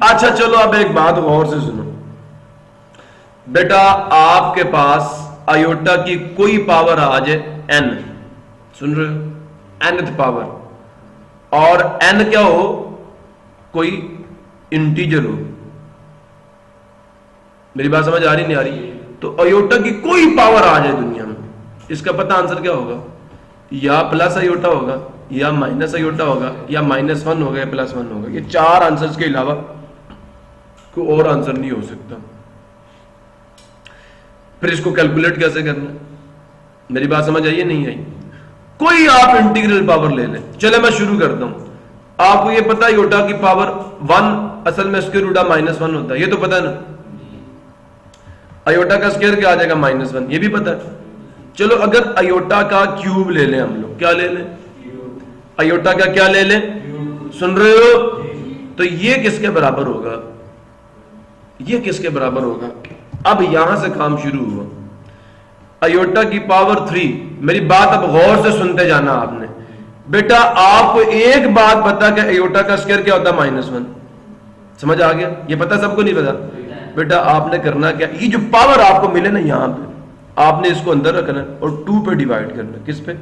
अच्छा चलो अब एक बात गौर से सुनो बेटा, आपके पास आयोटा की कोई पावर आ जाए एन, सुन रहे हो, nth पावर, और एन क्या हो, कोई इंटीजर हो। मेरी बात समझ आ रही नहीं आ रही? तो आयोटा की कोई पावर आ जाए दुनिया में, इसका पता आंसर क्या होगा? या प्लस आयोटा होगा, या माइनस आयोटा होगा, या -1 होगा, या +1 होगा। ये 4 आंसर्स के अलावा कोई और आंसर नहीं हो सकता। फिर इसको कैलकुलेट कैसे करना? मेरी बात समझ आई है नहीं आई? कोई आप इंटीग्रल पावर ले लें। चले मैं शुरू करता हूं। आपको ये पता है आयोटा की पावर 1 असल में स्क्वायर रूट -1 होता है, ये तो पता है ना? आयोटा का स्क्वायर क्या आ जाएगा? -1, ये भी पता है। चलो अगर आयोटा का क्यूब ले लें हम लोग, क्या ले लें? आयोटा का क्या ले लें? सुन रहे हो? तो ये किसके बराबर होगा? ये किसके बराबर होगा? अब यहां से काम शुरू हुआ। आयोटा की पावर 3, मेरी बात अब गौर से सुनते जाना आपने। बेटा आपको एक बात पता कि आयोटा का स्क्वायर क्या होता है? -1। समझ आ गया? ये पता सबको नहीं पता? बेटा आपने करना क्या, ये जो पावर आपको मिले ना यहां पे, आपने इसको अंदर रखना और 2 पे डिवाइड करना। किस पे?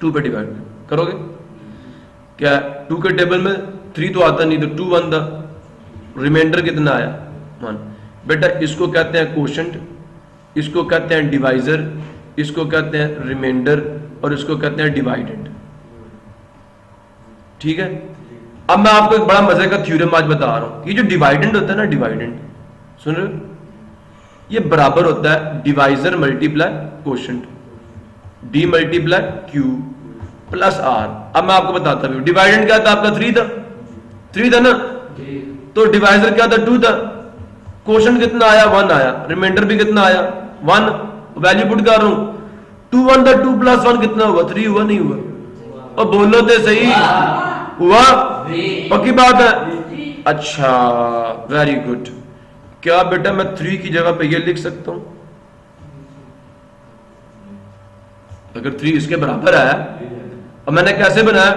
2 पे डिवाइड करोगे क्या? 2 के टेबल में 3 तो आता नहीं, तो 2 1 था, रिमाइंडर कितना आया? 1। बेटा इसको कहते हैं कोशेंट, इसको कहते हैं डिवाइजर, इसको कहते हैं रिमाइंडर, और इसको कहते हैं डिवाइडेंड। ठीक है? अब मैं आपको एक बड़ा मजे का थ्योरम आज बता रहा हूं। ये जो डिवाइडेंड होता है ना, डिवाइडेंड, सुन रहे हो? ये बराबर होता है divisor multiply quotient, D multiply Q plus R. अब मैं आपको बताता हूं डिवाइडेंड क्या था आपका? 3 था ना? तो डिवाइजर क्या था? 2 था। कोशेंट कितना आया? 1 आया। रिमाइंडर भी कितना आया? 1। वैल्यू पुट कर रहा हूं, 2 1 था, 2 + 1 कितना हुआ? 3 हुआ? नहीं हुआ? और बोलो तो सही, हुआ? पक्की बात है? अच्छा वेरी गुड। क्या बेटा मैं 3 की जगह पे ये लिख सकता हूं? अगर 3 इसके बराबर है, और मैंने कैसे बनाया?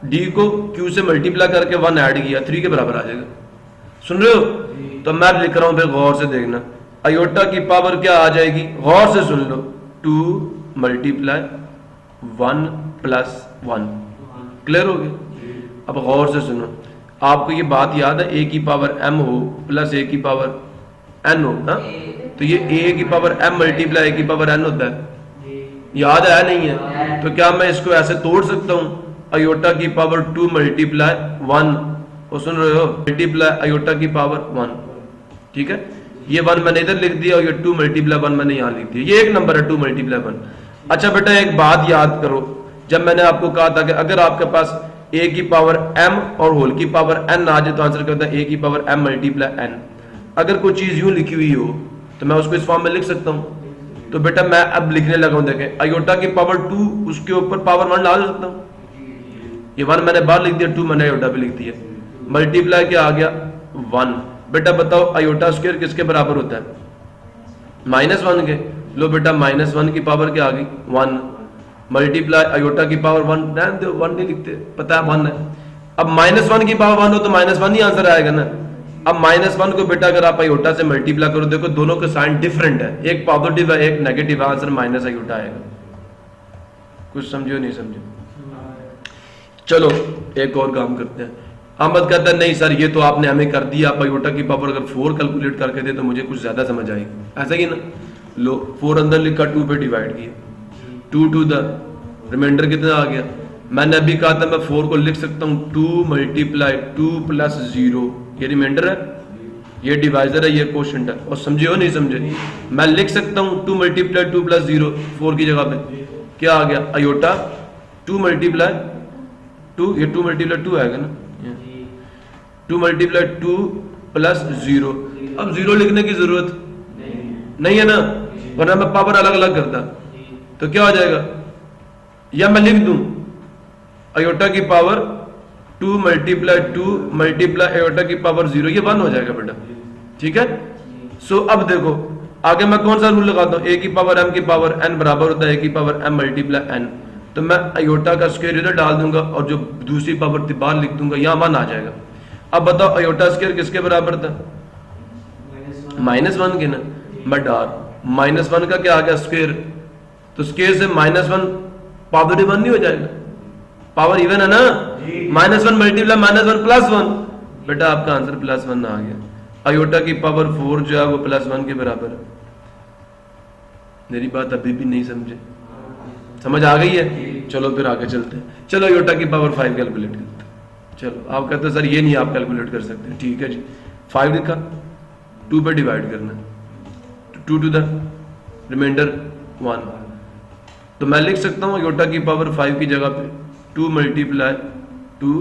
डी को क्यू से मल्टीप्लाई करके 1 ऐड किया, 3 के बराबर आ जाएगा। सुन रहे हो? तो मैं लिख रहा हूं, फिर गौर से देखना। आयोटा की पावर क्या आ जाएगी? गौर से सुन लो, 2 × 1 + 1। क्लियर हो गया? अब गौर से सुनो, आपको ये बात याद है a की पावर m हो प्लस a की पावर n हो ना? तो ये a की पावर m मल्टीप्लाई a की पावर n होता है। याद है नहीं है? तो क्या मैं इसको ऐसे तोड़ सकता हूं? आयोटा की पावर 2 × 1, और सुन रहे हो, मल्टीप्लाई आयोटा की पावर 1। ठीक है? ये 1 मैंने इधर लिख दिया, और ये 2 × 1 मैंने यहां लिख दिया। ये एक नंबर है 2 × 1। अच्छा बेटा एक बात याद करो, जब मैंने आपको कहा था कि अगर आपके पास a की पावर m और होल की पावर n आ जाए तो आंसर क्या होता है? a की पावर m × n। अगर कोई चीज यूं लिखी हुई हो तो मैं उसको इस फॉर्म में लिख सकता हूं। तो बेटा मैं अब लिखने लगा हूं, देखें, आयोटा की पावर 2, उसके ऊपर पावर 1 डाल सकता हूं। ये 1 मैंने बाहर लिख दिया, 2 मैंने आयोटा पे लिख दिया, मल्टीप्लाई क्या आ गया? 1। बेटा बताओ आयोटा स्क्वायर किसके बराबर होता है? -1 के। लो बेटा -1 की पावर क्या आ गई? 1 मल्टीप्लाई आयोटा की पावर 1, रहने दो 1 नहीं लिखते, पता है 1 है। अब -1 की पावर 1 हो तो -1 ही आंसर आएगा ना। अब -1 को बेटा अगर आप आयोटा से मल्टीप्लाई करो, देखो दोनों के साइन डिफरेंट है, एक पॉजिटिव है एक नेगेटिव है, आंसर माइनस आयोटा आएगा। कुछ समझो नहीं समझो? चलो एक और काम करते हैं। अहमद कहता है नहीं सर ये तो आपने हमें कर दिया, आप आयोटा की पावर अगर 4 कैलकुलेट करके दे तो मुझे कुछ ज्यादा समझ आएगी, ऐसा ही ना? लो 4 अंदर लिखा, 2 पे डिवाइड किया, 2 2 था, रिमाइंडर कितना आ गया? मैंने अभी कहा था मैं 4 को लिख सकता हूं 2 × 2 + 0, ये रिमाइंडर है, ये डिवाइजर है, ये कोशेंट है। और समझे हो नहीं समझे? मैं लिख सकता हूं 2 × 2 + 0, 4 की जगह पे क्या आ गया? आयोटा 2 × 2, ये 2 × 2 आएगा ना, 2 × 2 + 0। अब 0 लिखने की जरूरत नहीं है ना, वरना मैं पावर अलग अलग करता तो क्या हो जाएगा? या मैं लिख दूं आयोटा की पावर 2 × 2 × आयोटा की पावर 0, ये 1 हो जाएगा बेटा। ठीक है? सो अब देखो आगे मैं कौन सा रूल लगाता हूं? a की पावर m की पावर n बराबर होता है a की पावर m × n। तो मैं आयोटा का स्क्वायर इधर डाल दूंगा और जो दूसरी पावर बाहर लिख दूंगा, यहां 1 आ जाएगा। अब बताओ अयोटा स्क्वायर किसके बराबर था? -1 के ना। बट -1 का क्या आ गया? स्क्वायर। तो स्क्वायर से -1 पॉजिटिव 1 नहीं हो जाएगा? पावर इवन है ना। -1 मल्टीप्लाई -1 +1, बेटा आपका आंसर +1 आ गया। अयोटा की पावर 4 जो है वो +1 के बराबर है। मेरी बात अभी भी नहीं समझे? समझ आ गई है? चलो फिर आगे चलते हैं। चलो अयोटा की पावर 5 कैलकुलेट करते हैं। चलो आप कहते हैं सर ये नहीं आप कैलकुलेट कर सकते, ठीक है जी। 5 लिखा, 2 पे डिवाइड करना, 2 टू द रिमाइंडर 1। तो मैं लिख सकता हूँ अयोटा की पावर 5 की जगह पे 2 मल्टीप्लाई 2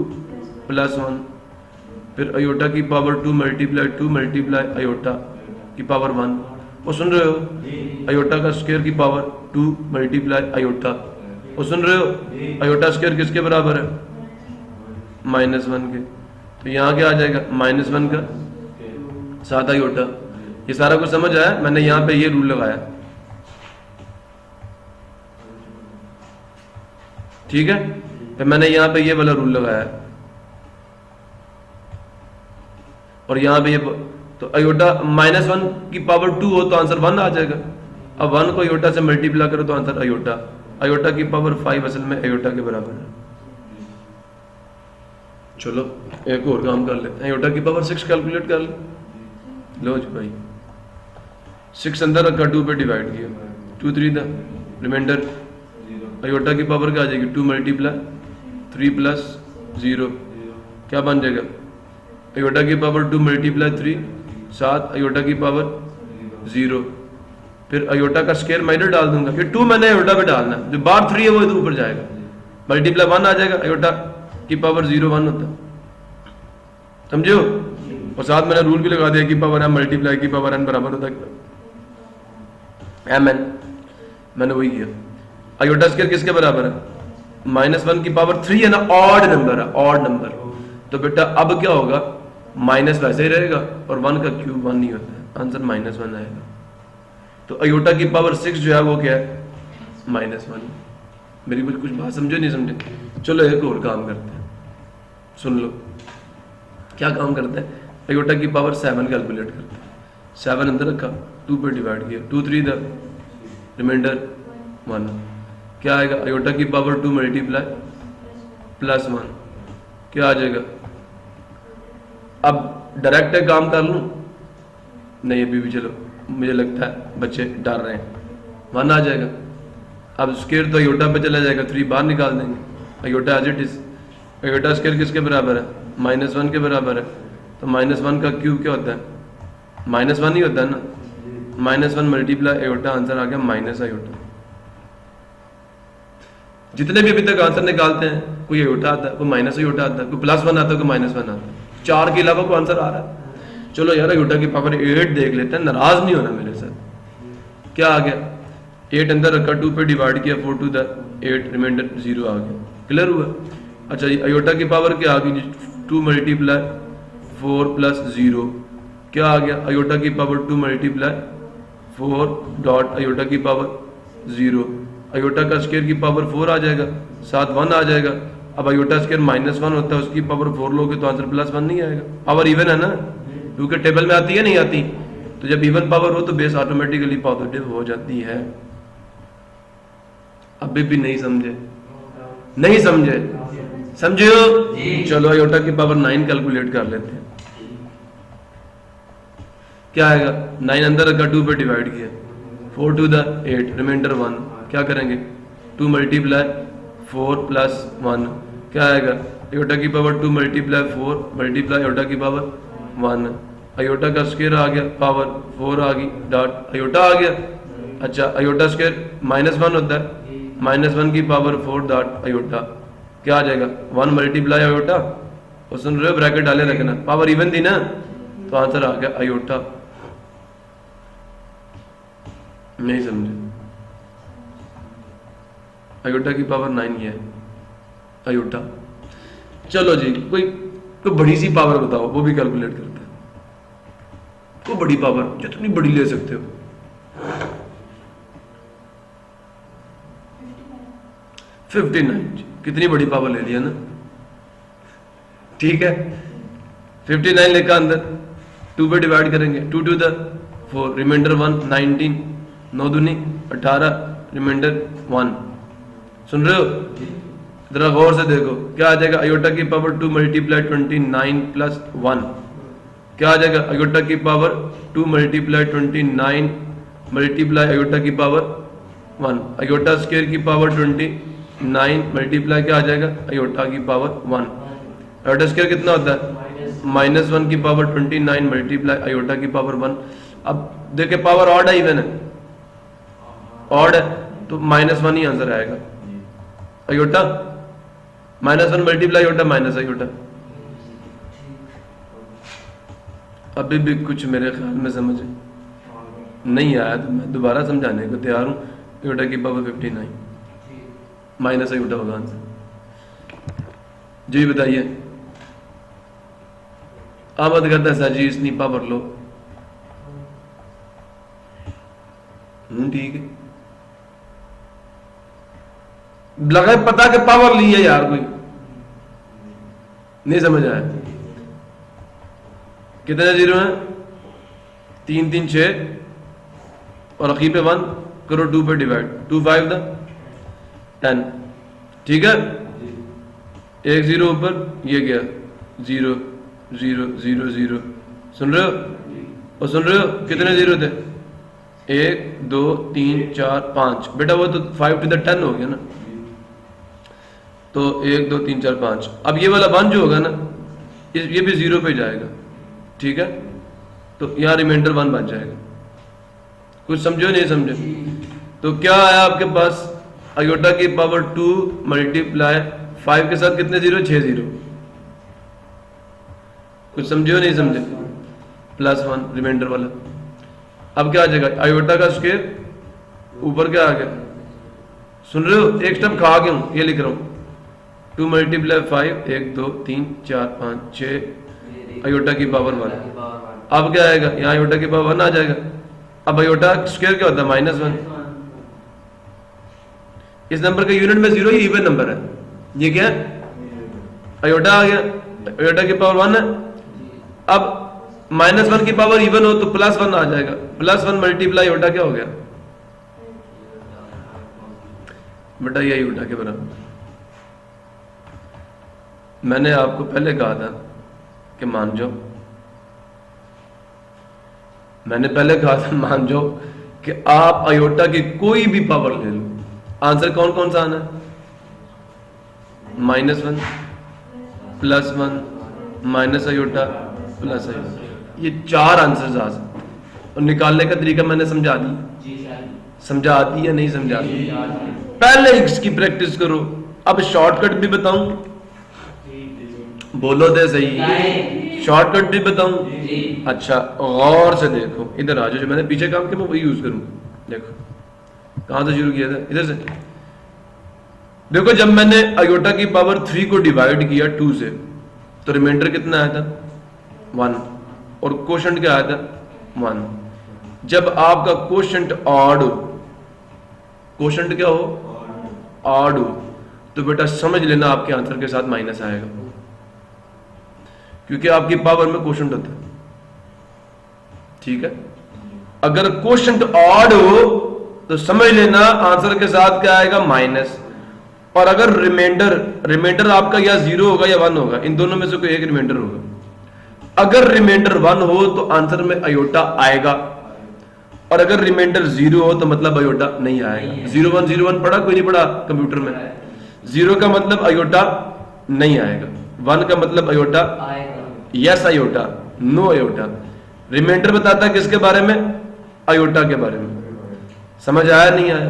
+1, फिर अयोटा की पावर 2 मल्टीप्लाई 2 मल्टीप्लाई अयोटा की पावर 1। वो सुन रहे हो? अयोटा का स्क्वायर की पावर 2 मल्टीप्लाई अयोटा। वो सुन रहे हो? अयोटा स्क्वायर किसके बराबर है? -1 के। तो यहाँ क्या आ जाएगा? -1 का 7 अयोटा। ये सारा कुछ समझ आया? मैंने यहाँ पे ये रूल लगाया, ठीक है? तो मैंने यहाँ पे ये वाला रूल लगाया और यहाँ पे ये, तो अयोटा -1 की पावर 2 हो तो आंसर 1 आ जाएगा। अब 1 को अयोटा से मल्टीप्लाई करो तो आंसर अयोटा। अयोटा की पावर 5 असल में अयोटा के बराबर है। चलो एक और काम कर लेते हैं, अयोटा की पावर 6 कैलकुलेट कर लो जी भाई। 6 अंदर रखा, 2 पे डिवाइड किया, 2 3 द रिमाइंडर। अयोटा की पावर क्या आ जाएगी? 2 मल्टीप्लाई 3 प्लस 0, क्या बन जाएगा? अयोटा की पावर 2 मल्टीप्लाई 3 7 अयोटा की पावर 0। फिर अयोटा का स्क्वायर मैं इधर डाल दूंगा, फिर 2 मैंने अयोटा पे डालना, जो बार 3 है वो इधर ऊपर जाएगा, मल्टीप्लाई 1 आ जाएगा। अयोटा की पावर 0 1 होता, समझो? और साथ मैंने रूल भी लगा दिया कि पावर m मल्टीप्लाई की पावर n बराबर होता है mn। मैंने वही किया। अयोटा स्क्वायर किसके बराबर है? -1 की पावर 3 है ना, ऑड नंबर है, ऑड नंबर। तो बेटा अब क्या होगा? माइनस वैसे ही रहेगा और 1 का क्यूब 1 नहीं होता है, आंसर -1 आएगा। तो अयोटा की पावर 6 जो है वो क्या है? -1। मेरी कुछ बात समझो नहीं समझे? चलो एक और काम करते हैं, सुन लो। क्या काम करते हैं? अयोटा की पावर 7 कैलकुलेट करते हैं। 7 अंदर रखा, 2 पे डिवाइड किया, 2 3 द रिमाइंडर 1, क्या आएगा? अयोटा की पावर 2 मल्टीप्लाई +1, क्या आ जाएगा? अब डायरेक्ट काम कर लूं? नहीं अभी भी, चलो मुझे लगता है बच्चे डर रहे हैं। 1 आ जाएगा। अब स्क्वायर तो अयोटा पे चला जाएगा, 3 बाहर निकाल देंगे, iota as it is. Iota square किसके बराबर है? -1 के बराबर है। तो -1 का क्यूब क्या होता है? -1 ही होता है ना। -1 मल्टीप्लाई अयोटा, आंसर आ गया माइनस अयोटा। जितने भी अभी तक आंसर निकालते हैं, कोई अयोटा आता है, कोई माइनस अयोटा आता है, कोई +1 आता है, कोई -1 आता है, 4 के अलावा कोई आंसर आ रहा है? चलो यार अयोटा की पावर 8 देख लेते हैं, नाराज नहीं होना मेरे साथ। क्या आ गया? 8 अंदर रखा, 2 पे डिवाइड किया, 4 टू द 8 रिमाइंडर 0 आ गया। क्लियर हुआ? अच्छा जी, अयोटा की पावर क्या आ गई? 2 मल्टीप्लाई 4 प्लस 0, क्या आ गया? अयोटा की पावर 2 मल्टीप्लाई 4 डॉट अयोटा की पावर 0। अयोटा का स्क्वायर की पावर 4 आ जाएगा, साथ 1 आ जाएगा। अब अयोटा स्क्वायर -1 होता है, उसकी पावर 4 लोगे तो आंसर +1 नहीं आएगा। पावर इवन है ना, क्योंकि टेबल में आती है नहीं आती, तो जब इवन पावर हो तो बेस ऑटोमेटिकली पॉजिटिव हो जाती है। अभी भी नहीं समझे? नहीं समझे? समझो? चलो अयोटा की पावर 9 कैलकुलेट कर लेते हैं। क्या आएगा? 9 अंदर रखा, 2 पे डिवाइड किया, 4 टू द 8 रिमाइंडर 1, क्या करेंगे? 2 मल्टीप्लाई 4 प्लस 1, क्या आएगा? अयोटा की पावर 2 मल्टीप्लाई 4 मल्टीप्लाई अयोटा की पावर 1। अयोटा का स्क्वायर आ गया, पावर 4 आ गई, डॉट अयोटा आ गया। अच्छा, अयोटा स्क्वायर -1 होता है, -1 की पावर 4 डॉट अयोटा, क्या आ जाएगा? 1 मल्टीप्लाई अयोटा, और सुन रहे हो ब्रैकेट डाले रखना, पावर इवन थी ना, तो आंसर आ गया अयोटा। नहीं समझे? अयोटा की पावर 9 ही है अयोटा। चलो जी, कोई बड़ी सी पावर बताओ, वो भी कैलकुलेट करते हैं। कोई बड़ी पावर, जितनी बड़ी ले सकते हो। 59, कितनी बड़ी पावर ले लिया ना, ठीक है। 59 लिखा अंदर, 2 पे डिवाइड करेंगे, 2 टू द 4, रिमाइंडर 1, 19, 9 दूनी 18, रिमाइंडर 1। सुन रहे हो? जरा गौर से देखो क्या आ जाएगा, आयोटा की पावर 2 मल्टीप्लाई 29 प्लस 1, क्या आ जाएगा, आयोटा की पावर 2 मल्टीप्लाई 29 मल्टीप्लाई आयोटा की पावर 1, आयोटा स्क्वायर की पावर 29 मल्टीप्लाई क्या आ जाएगा, आयोटा की पावर 1। आयोटा स्क्वायर कितना होता है, -1 की पावर 29 मल्टीप्लाई आयोटा की पावर 1। अब देखे पावर ऑड है इवन है, ऑड है तो -1 ही आंसर आएगा। Iota -1 multiply iota minus iota. अभी भी कुछ मेरे ख्याल में समझ नहीं आया तो मैं दोबारा समझाने को तैयार हूँ। आयोटा की पावर 59 माइनस आयोटा होगा आंसर। जी बताइए। आमद करता है सर जी इतनी पावर लो, ठीक है, लगा पता कि पावर ली है यार, कोई नहीं समझ आया। कितने जीरो हैं, 3 3 6 और अखीर पे 1 करो, 2 पे डिवाइड, 2 5 द 10, ठीक है। एक जीरो ऊपर, ये गया 0 0 0 0। सुन रहे हो? और सुन रहे हो कितने जीरो थे, 1 2 3 4 5, बेटा वो तो 5 टू द 10 हो गया ना, तो 1 2 3 4 5। अब ये वाला 1 जो होगा ना, ये भी 0 पे जाएगा, ठीक है, तो यहाँ रिमाइंडर 1 बन जाएगा। कुछ समझो नहीं समझो? तो क्या आया आपके पास, आयोटा की पावर 2 मल्टीप्लाई 5 के साथ कितने जीरो, 6 जीरो। कुछ समझो नहीं समझे? +1 रिमाइंडर वाला। अब क्या आ जाएगा, आयोटा का स्क्वायर ऊपर क्या आ गया, सुन रहे हो? एक स्टेप खा गया हूं, ये लिख रहा हूं, 2 मल्टीप्लाई 5, 1 2 3 4 5 6 आयोटा की पावर 1। अब क्या आएगा, यहाँ आयोटा की पावर 1 आ जाएगा। अब आयोटा स्क्वायर क्या होता है, -1। इस नंबर का यूनिट में 0 ही इवन नंबर है, ये क्या है, आयोटा आ गया, आयोटा की पावर 1 है। अब -1 की पावर इवन हो तो +1 आ जाएगा, +1 मल्टीप्लाई आयोटा क्या हो गया बेटा, ये आयोटा के बराबर। मैंने आपको पहले कहा था कि मान जाओ, मैंने पहले कहा था मान जाओ कि आप आयोटा की कोई भी पावर ले लो, आंसर कौन कौन सा आना है, -1 +1 माइनस आयोटा प्लस आयोटा, ये 4 आंसर्स आ सकते हैं। और निकालने का तरीका मैंने समझा दी, समझा दी या नहीं समझा दी? पहले इसकी प्रैक्टिस करो। अब शॉर्टकट भी बताऊं, बोलो दे सही, शॉर्टकट भी बताऊं? अच्छा गौर से देखो, इधर आ जाओ, जो मैंने पीछे काम किया मैं वही यूज करूंगा। देखो कहां से शुरू किया था, इधर से देखो। जब मैंने आयोटा की पावर 3 को डिवाइड किया 2 से, तो रिमाइंडर कितना आया था, 1, और कोशेंट क्या आया था, 1। जब आपका कोशेंट ऑड हो, कोशेंट क्या हो, ऑड हो, तो बेटा समझ लेना आपके आंसर के साथ माइनस आएगा, क्योंकि आपकी पावर में कोशेंट होता है, ठीक है। अगर कोशेंट ऑड हो तो समझ लेना आंसर के साथ क्या आएगा, माइनस। और अगर रिमाइंडर आपका या 0 होगा या 1 होगा, इन दोनों में से कोई एक रिमाइंडर होगा। अगर रिमाइंडर 1 हो तो आंसर में आयोटा आएगा, और अगर रिमाइंडर 0 हो तो मतलब आयोटा नहीं आएगा। 0101 पढ़ा, कोई नहीं पढ़ा कंप्यूटर में? 0 का मतलब आयोटा नहीं आएगा, 1 का मतलब iota yes iota, no iota. Remainder बताता है किसके बारे में, आयोटा के बारे में। समझ आया नहीं आया?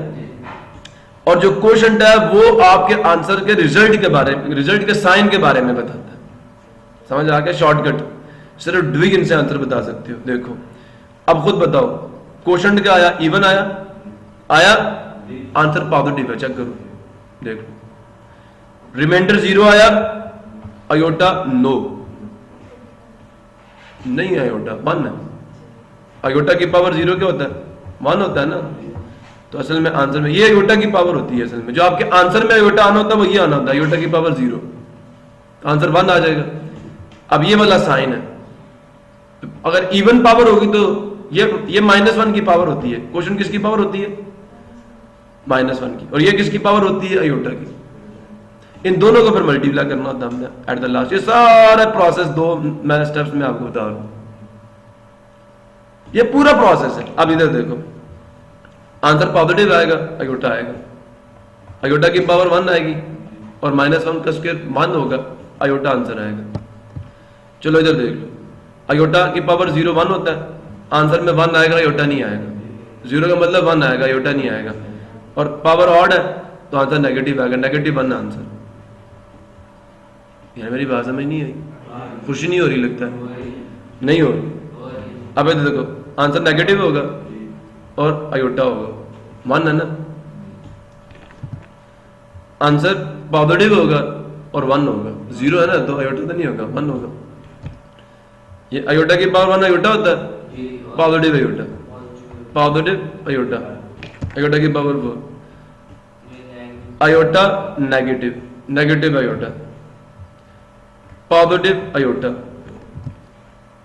और जो कोशेंट है वो आपके आंसर के रिजल्ट के बारे में, रिजल्ट के साइन के बारे में बताता है। समझ आ गया? शॉर्टकट, सिर्फ डिवीजन से आंसर बता सकते हो। देखो अब खुद बताओ, कोशेंट क्या आया, इवन आया, आया, आंसर पॉजिटिव है, चेक करो देखो। रिमाइंडर 0 आया, आयोटा नो, नहीं आयोटा 1 है। आयोटा की पावर 0 क्या होता है, 1 होता है ना। तो असल में आंसर में ये आयोटा की पावर होती है। असल में जो आपके आंसर में आयोटा आना होता है वो ये आना होता है, आयोटा की पावर 0, आंसर 1 आ जाएगा। अब ये वाला साइन है, अगर इवन पावर होगी तो ये -1 की पावर होती है। क्वेश्चन किसकी पावर होती है? -1 की। और ये किसकी पावर होती है? आयोटा की। इन दोनों को फिर मल्टीप्लाई करना होता है हमने एट द लास्ट। ये सारा प्रोसेस दो मैं स्टेप्स में आपको बता रहा हूं, ये पूरा प्रोसेस है। अब इधर देखो, आंसर पॉजिटिव आएगा, आयोटा आएगा, आयोटा की पावर 1 आएगी और -1 का स्क्वायर 1 होगा, आयोटा आंसर आएगा। चलो इधर देख लो, आयोटा की पावर 0 1 होता है, आंसर में 1 आएगा, आयोटा नहीं आएगा। 0 का मतलब 1 आएगा, आयोटा नहीं आएगा। और पावर ऑड है तो आंसर नेगेटिव आएगा, -1 आंसर। यार मेरी बात समझ नहीं आई, खुशी नहीं हो रही लगता है, नहीं हो रही। अब इधर देखो, आंसर नेगेटिव होगा और आयोटा होगा, 1 है ना, आंसर पॉजिटिव होगा और 1 होगा, 0 है ना तो आयोटा तो नहीं होगा, 1 होगा। ये आयोटा की पावर 1 आयोटा होता है, positive iota, positive iota, iota की power 4, iota negative, negative iota, positive iota.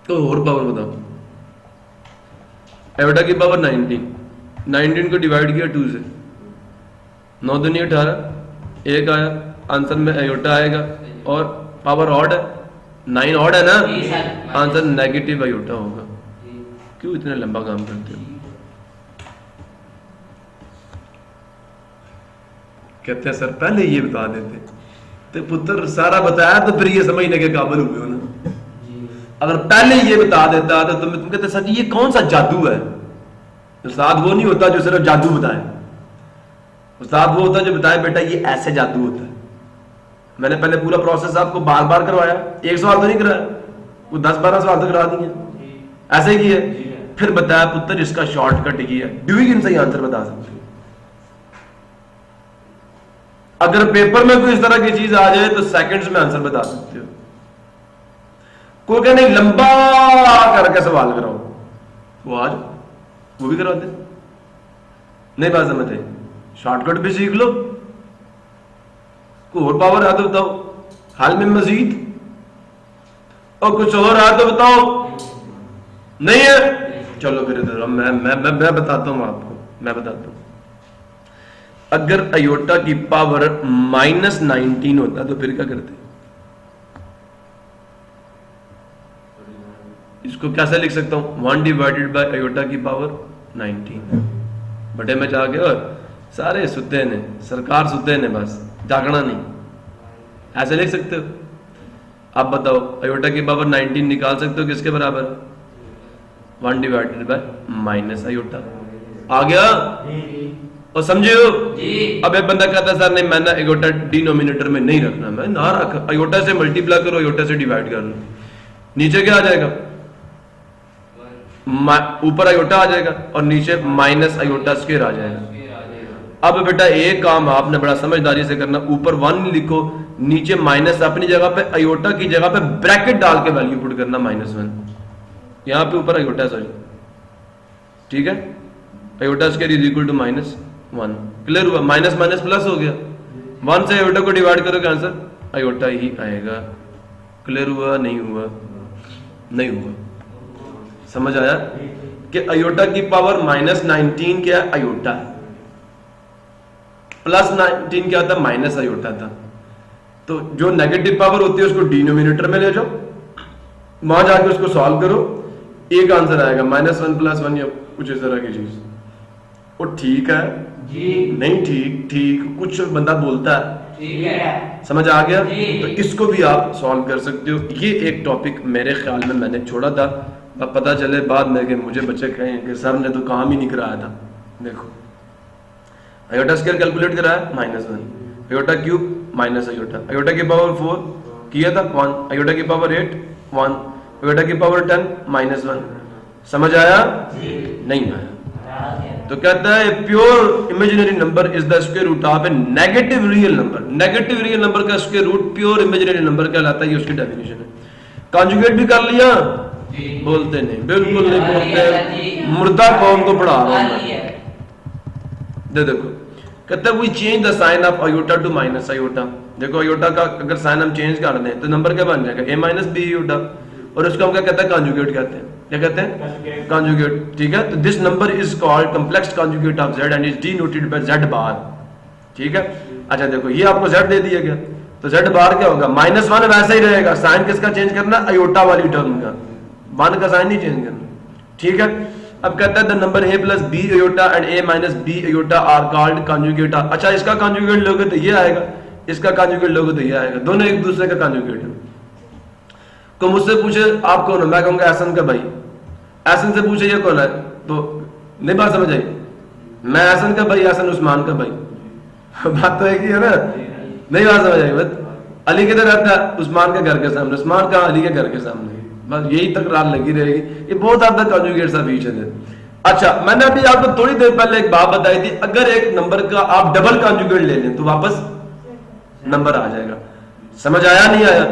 तो और पावर बताओ, आयोटा की पावर 19, 19 को डिवाइड किया 2 से, 9 दूनी 18, 1 आया, आंसर में आयोटा आएगा और पावर ऑड है, 9 ऑड है ना, आंसर नेगेटिव आयोटा होगा। क्यों इतना लंबा काम करते हो? कहते हैं सर पहले ये बता देते तो पुत्र सारा बताया तो फिर ये समझने के काबिल हुए हो ना। अगर पहले ये बता देता तो तुम कहते सर ये कौन सा जादू है? उस्ताद वो नहीं होता जो सिर्फ जादू बताए, उस्ताद वो होता है जो बताए बेटा ये ऐसे जादू होता है। मैंने पहले पूरा प्रोसेस आपको बार बार करवाया, एक सवाल तो नहीं कराया, वो 10-12 सवाल तो करा दिए, ऐसे ही किया, फिर बताया पुत्र इसका शॉर्टकट ये है, ड्यूइंग सही आंसर बता सकते हो। अगर पेपर में कोई इस तरह की चीज आ जाए तो सेकंड्स में आंसर बता सकते हो। कोई कहे नहीं लंबा करके सवाल कराओ, वो आज वो भी करवाते नहीं, बात समझते, शॉर्टकट भी सीख लो, कोई और पावर है तो बताओ, हाल में मजीद, और कुछ और है तो बताओ, नहीं है चलो फिर इधर मैं बताता हूं आपको, मैं बताता हूं। अगर आयोटा की पावर -19 होता तो फिर क्या करते? इसको कैसे लिख सकता हूं? 1 डिवाइडेड बाय आयोटा की पावर 19 बटे में जाके, और सारे सुते ने, सरकार सुते ने, बस जागना नहीं, ऐसे लिख सकते हो। आप बताओ आयोटा की पावर 19 निकाल सकते हो किसके बराबर? 1 डिवाइडेड बाय माइनस आयोटा। आ गया और समझे हो? अब एक बंदा कहता है सर नहीं मैंने आयोटा डिनोमिनेटर में नहीं रखना, मैं ना रख, आयोटा से मल्टीप्लाई करो, आयोटा से डिवाइड कर लो, नीचे क्या आ जाएगा? ऊपर आयोटा आ जाएगा और नीचे माइनस आयोटा स्क्वायर आ जाएगा। अब बेटा एक काम आपने बड़ा समझदारी से करना, ऊपर 1 लिखो, नीचे माइनस अपनी जगह पे, आयोटा की जगह पे ब्रैकेट डाल के वैल्यू पुट करना -1, यहां पे ऊपर आयोटा, सॉरी ठीक है, iota square is equal to -1। Clear हुआ? माइनस माइनस प्लस हो गया, 1 से आयोटा को डिवाइड करोगे आंसर आयोटा ही आएगा। क्लियर हुआ? नहीं हुआ? नहीं हुआ। समझ आया कि आयोटा की पावर -19 क्या है? आयोटा है, +19 क्या था? माइनस आयोटा था। तो जो नेगेटिव पावर होती है उसको डिनोमिनेटर में ले जाओ, वहां जाके उसको सॉल्व करो, एक आंसर आएगा -1 + 1 या कुछ इस तरह की चीज। वो ठीक है जी, नहीं ठीक, ठीक कुछ बंदा बोलता है, ठीक है, समझ आ गया? तो इसको भी आप सॉल्व कर सकते हो। ये एक टॉपिक मेरे ख्याल में मैंने छोड़ा था, अब पता चले बाद में कि मुझे बच्चे कहें कि सर ने तो काम ही नहीं कराया था। देखो आयोटा स्क्वायर कैलकुलेट कराया -1, iota cube minus iota, iota की पावर 4 किया था 1, आयोटा की पावर 8 1, आयोटा की पावर 10 -1। समझ आया? नहीं आया? तो कहता है pure imaginary number is the square root of a negative real number. Negative real number का square root pure imaginary number कहलाता है, ये उसकी डेफिनेशन है। कॉन्जुगेट भी कर लिया? बोलते नहीं, बिल्कुल नहीं बोलते, मुर्दा कौम को पढ़ा रहा हूं मैं। देखो कहता है we change the sign of iota to minus iota. देखो अयोटा का अगर साइन हम चेंज कर दें तो नंबर क्या बन जाएगा, ए माइनस बी अयोटा, और उसको हम क्या कहते हैं, कॉन्जुगेट कहते हैं। क्या कहते हैं, कॉन्जुगेट। ठीक है, तो this number is called complex conjugate of z and is denoted by z bar. ठीक है, अच्छा देखो ये आपको जेड दे दिया गया, तो जेड बार क्या होगा, -1 वैसा ही रहेगा, साइन किसका चेंज करना, अयोटा वाली टर्म का, 1 का साइन नहीं चेंज करना। ठीक है, अब कहता है the number a plus B iota and a minus B iota are called conjugate. अच्छा इसका कॉन्जुगेट लोगे तो ये आएगा, इसका कॉन्जुगेट लोगे तो ये आएगा, दोनों एक दूसरे का कॉन्जुगेट है। तो मुझसे पूछे आप कौन हो, मैं कहूंगा एहसन का भाई। एहसन से पूछे ये कौन है, तो नहीं बात समझ आई, मैं एहसन का भाई, एहसन उस्मान का भाई बात तो एक ही है ना, नहीं बात समझ आई। बस अली किधर रहता है, उस्मान के घर के सामने, उस्मान कहाँ, अली के घर के सामने, बस यही तकरार लगी रहेगी। ये बहुत ज्यादा कॉन्जुगेट सा फीचर है। अच्छा मैंने अभी आपको थोड़ी देर पहले एक बात बताई थी, अगर एक नंबर का आप डबल कॉन्जुगेट ले लें तो वापस नंबर आ जाएगा। समझ आया नहीं आया,